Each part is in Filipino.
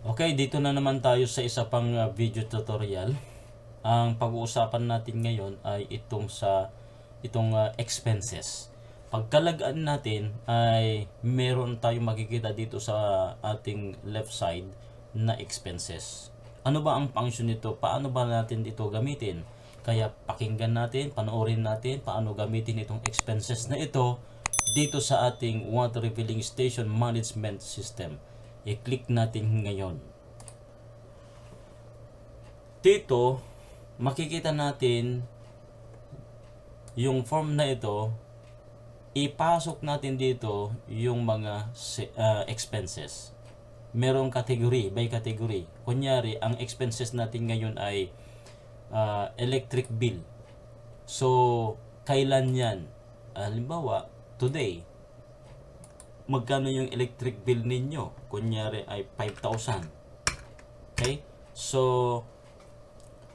Okay, dito na naman tayo sa isa pang video tutorial. Ang pag-uusapan natin ngayon ay itong expenses. Pagkalagaan natin ay meron tayong makikita dito sa ating left side na expenses. Ano ba ang function nito? Paano ba natin ito gamitin? Kaya pakinggan natin, panoorin natin paano gamitin itong expenses na ito dito sa ating water refilling station management system. I-click natin ngayon. Dito, makikita natin yung form na ito. Ipasok natin dito yung mga expenses. Merong category by category. Kunyari, ang expenses natin ngayon ay electric bill. So, kailan yan? Halimbawa, today. Magkano yung electric bill ninyo? Kunyari ay 5,000. Okay? So,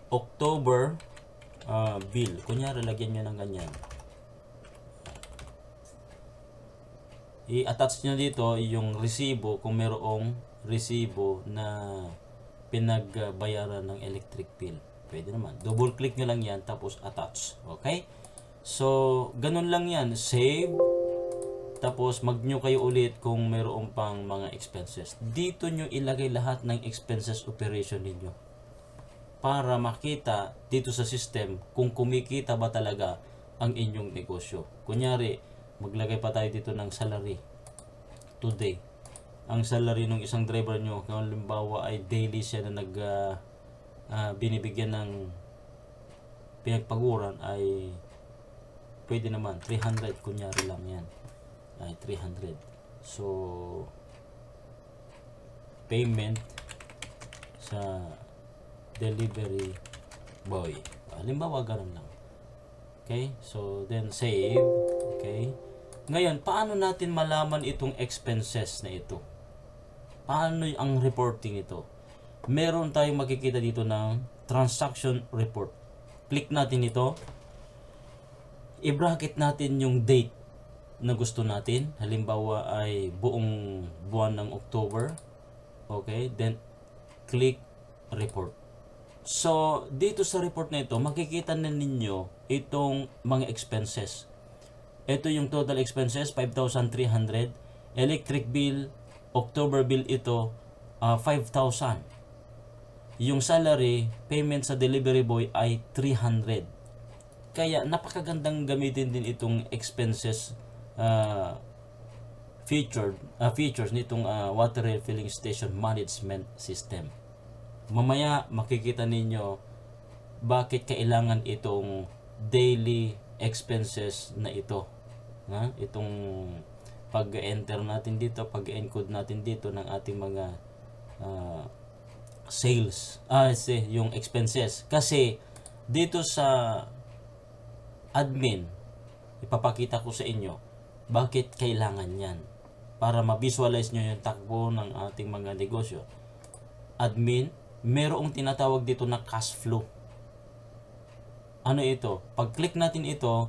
October bill. Kunyari, lagyan nyo ng ganyan. I-attach nyo dito yung resibo kung merong resibo na pinagbayaran ng electric bill. Pwede naman. Double click nyo lang yan tapos attach. Okay? So, ganun lang yan. Save. Tapos mag-nyo kayo ulit kung mayroon pang mga expenses. Dito nyo ilagay lahat ng expenses operation ninyo. Para makita dito sa system kung kumikita ba talaga ang inyong negosyo. Kunyari, maglagay pa tayo dito ng salary. Today. Ang salary ng isang driver nyo, kung halimbawa ay daily siya na binibigyan ng pinagpaguran ay pwede naman. 300 kunyari lang yan. Ay 300. So payment sa delivery boy. Halimbawa ganun lang. Okay? So then save. Okay? Ngayon, paano natin malaman itong expenses na ito? Paano ang reporting ito? Meron tayong makikita dito ng transaction report. Click natin ito. I-bracket natin yung date na gusto natin. Halimbawa ay buong buwan ng October. Okay, then click report. So, dito sa report na ito, makikita na ninyo itong mga expenses. Ito yung total expenses, 5,300. Electric bill, October bill ito, 5,000. Yung salary, payment sa delivery boy ay 300. Kaya napakagandang gamitin din itong expenses features nitong water refilling station management system. Mamaya makikita ninyo bakit kailangan itong daily expenses na ito. Itong pag-enter natin dito, pag-encode natin dito ng ating mga sales, yung expenses. Kasi dito sa admin, ipapakita ko sa inyo bakit kailangan yan para ma-visualize nyo yung takbo ng ating mga negosyo. Admin, merong tinatawag dito na cash flow. Ano ito? Pag click natin ito,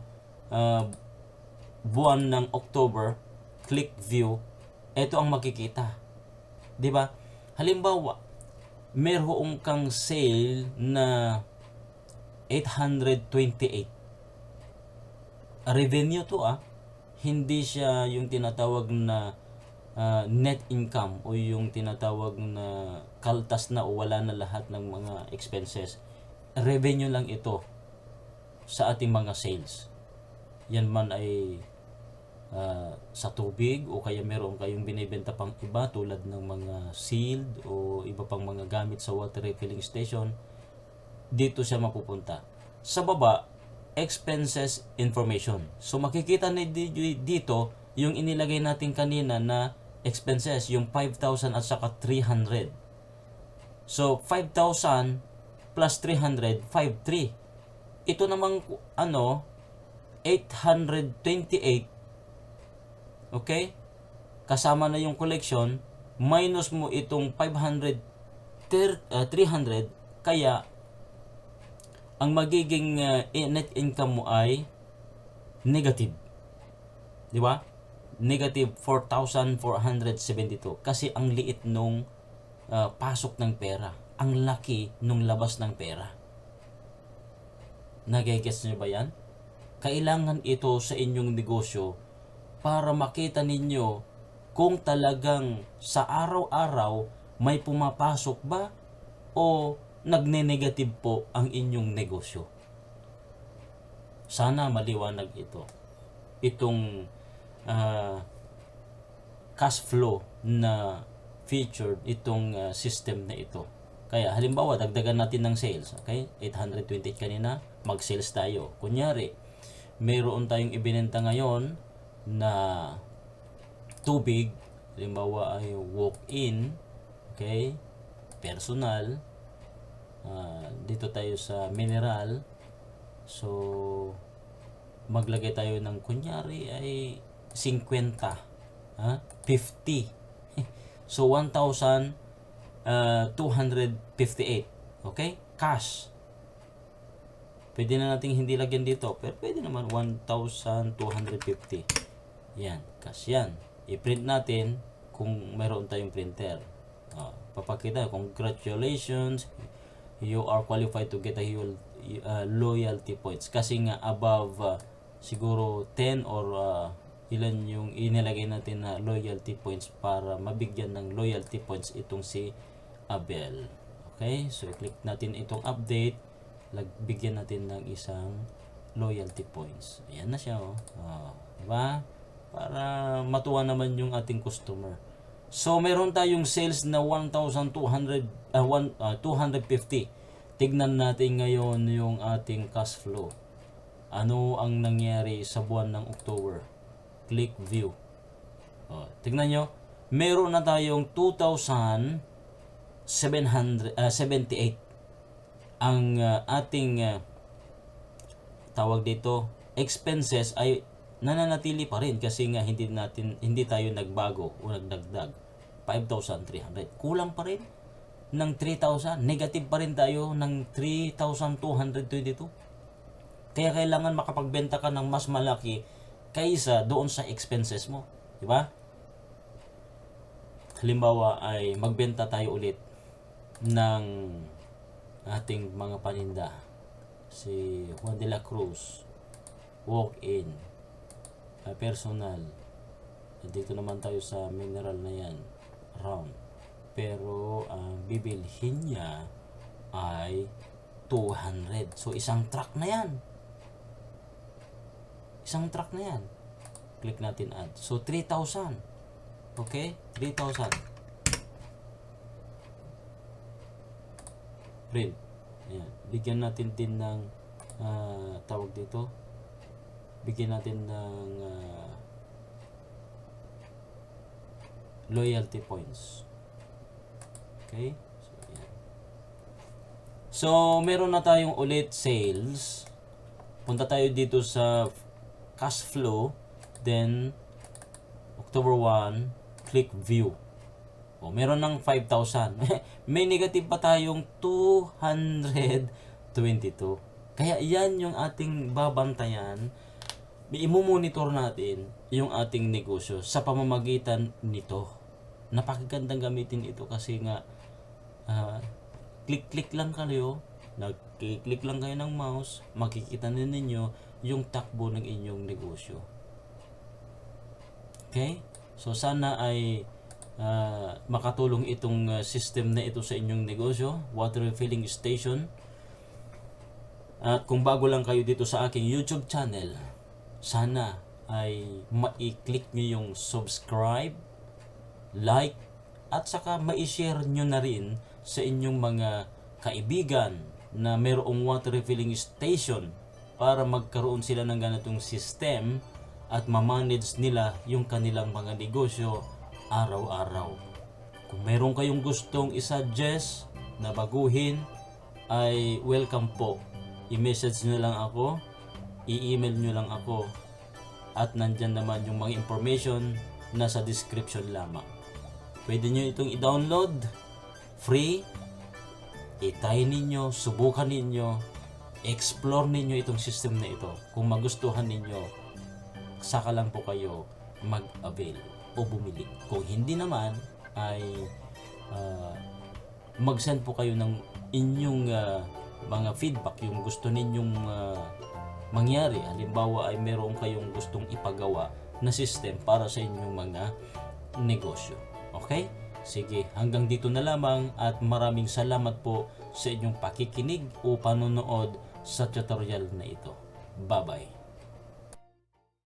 buwan ng October, click view, ito ang makikita. 'Di ba? Halimbawa, meron kang sale na 828. Revenue to hindi siya yung tinatawag na net income o yung tinatawag na kaltas na o wala na lahat ng mga expenses. Revenue lang ito sa ating mga sales. Yan man ay sa tubig o kaya meron kayong binibenta pang iba tulad ng mga sealed o iba pang mga gamit sa water refilling station, dito siya mapupunta. Sa baba, expenses information. So makikita na dito yung inilagay natin kanina na expenses, yung 5,000 at saka 300. So 5,000 plus 300, 5,300. Ito namang 828. Okay? Kasama na yung collection, minus mo itong 300, kaya ang magiging net income mo ay negative. Di ba? Negative 4,472 kasi ang liit nung pasok ng pera. Ang laki nung labas ng pera. Nagigets nyo ba yan? Kailangan ito sa inyong negosyo para makita ninyo kung talagang sa araw-araw may pumapasok ba o nagne-negative po ang inyong negosyo. Sana maliwanag ito. Itong cash flow na featured itong system na ito. Kaya halimbawa dagdagan natin ng sales, okay? 828 kanina, mag-sales tayo. Kunyari, mayroon tayong ibinenta ngayon na tubig, halimbawa ay walk-in, okay? Personal, dito tayo sa mineral. So maglagay tayo ng kunyari ay 50, 50. So 1,258, okay? Cash. Pwede na nating hindi lagyan dito, pero pwede naman 1,250. Yan, cash yan. I-print natin kung mayroon tayong printer. Papakita, congratulations, you are qualified to get a loyalty points. Kasi nga above siguro 10 or ilan yung inilagay natin na loyalty points para mabigyan ng loyalty points itong si Abel. Okay, so click natin itong update, bigyan natin ng isang loyalty points. Ayan na siya, diba? Para matuwa naman yung ating customer. So meron tayong sales na 1,250. Tignan natin ngayon yung ating cash flow. Ano ang nangyari sa buwan ng October? Click view. Tignan nyo, meron na tayong 2,778. Ang ating tawag dito, expenses ay nananatili pa rin kasi nga hindi tayo nagbago o nagdagdag. 5,300. Kulang pa rin ng 3,000. Negative pa rin tayo ng 3,222. Kaya kailangan makapagbenta ka ng mas malaki kaysa doon sa expenses mo. Diba? Halimbawa ay magbenta tayo ulit ng ating mga paninda. Si Juan de la Cruz, walk-in, personal. Dito naman tayo sa mineral na yan, round. Pero ang bibilhin niya ay 200. So isang truck na yan. Isang truck na yan. Click natin add. So 3,000. Okay? 3,000. Print. Ayan. Bigyan natin din ng tawag dito. Bigyan natin ng loyalty points. Okay? So, ayan. So, meron na tayong ulit sales. Punta tayo dito sa cash flow. Then, October 1, click view. Meron ng 5,000. May negative pa tayong 222. Kaya yan yung ating babantayan. I-monitor natin yung ating negosyo sa pamamagitan nito. Napakagandang gamitin ito kasi nga click-click lang kayo, nag-click lang kayo ng mouse, makikita na ninyo yung takbo ng inyong negosyo. Okay? So sana ay makatulong itong system na ito sa inyong negosyo, water refilling station. At kung bago lang kayo dito sa aking YouTube channel, sana ay ma-click nyo yung subscribe, like, at saka ma-share nyo na rin sa inyong mga kaibigan na mayroong water refilling station para magkaroon sila ng ganitong system at ma-manage nila yung kanilang mga negosyo araw-araw. Kung meron kayong gustong i-suggest na baguhin, ay welcome po. I-message nyo lang ako, i-email nyo lang ako, at nandyan naman yung mga information nasa description lamang. Pwede nyo itong i-download, free, itry ninyo, subukan ninyo, explore ninyo itong system na ito. Kung magustuhan ninyo, saka lang po kayo mag-avail o bumili. Kung hindi naman, ay mag-send po kayo ng inyong mga feedback, yung gusto ninyong mangyari. Halimbawa ay meron kayong gustong ipagawa na system para sa inyong mga negosyo. Okay? Sige, hanggang dito na lamang at maraming salamat po sa inyong pakikinig o panonood sa tutorial na ito. Bye-bye.